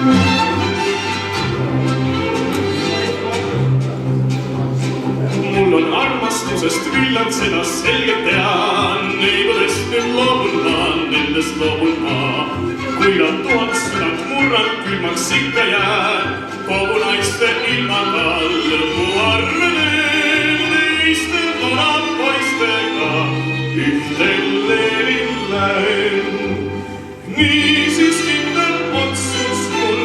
Mul on armastusest villand, seda selgelt tean. Neibudest nüüd loobun ma, nendest loobun ma. Kui nad tuhat sõnad murrad, külmaks ikka jään. Kogu naiste ilmaga lõpu arvelen. Neiste vanad poistega ühte levin lähen. Niisiis kindel otsus mul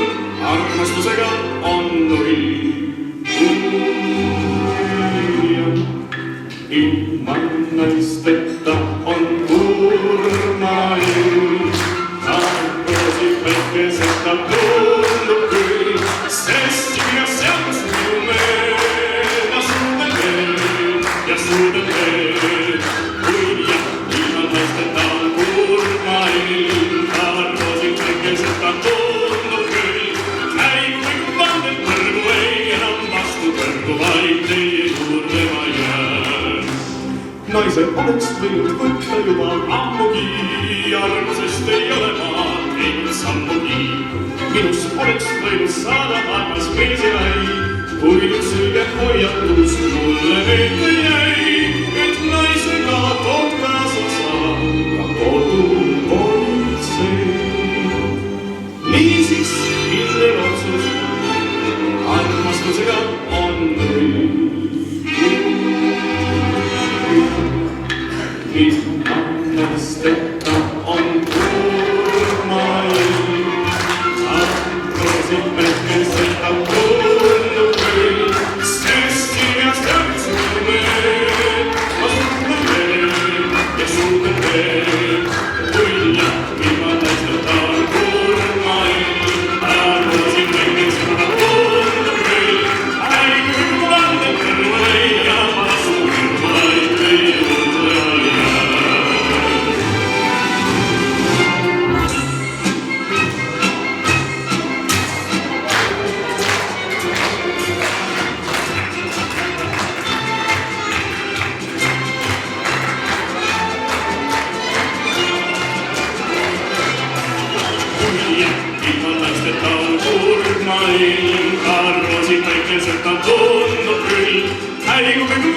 armastusega on null. Ilma naisteta on kurmail. Narkosi päikeseta tundub küll, sest ja seadus minu meel. Ma suudan veel ja suudan veel, kui jah, ilma naisteta on kurmail. Narkosi päikeseta tundub küll, näib kui vandel põrgu ei enam vastu kõrgu, vaid teie juurde ma jään. Naised oleks võinud võtta juba ammugi, armasest ei ole ma teinud sammugi. Minust oleks võinud saada armas meesiväi, kui nüüd selge hoiatus mulle meelde jäi, et naisega tood kaasa saab ka kodupolitsei. Niisiis kindel otsus armastusega on null. Ilma naisteta on kurmail. Narkosi päikeseta tundub küll, sest igas teadis minu meel. Ma suudan veel ja suudan veel, kui jah, ilma naisteta on kurmail. Narkosi päikeseta tundub küll, näib kui vandel kõrvu ei jää vastu kõrvu, vaid teie juurde ma jään. Ilma naisteta on kurmail. Narkosi päikeseta tundub küll, näib kui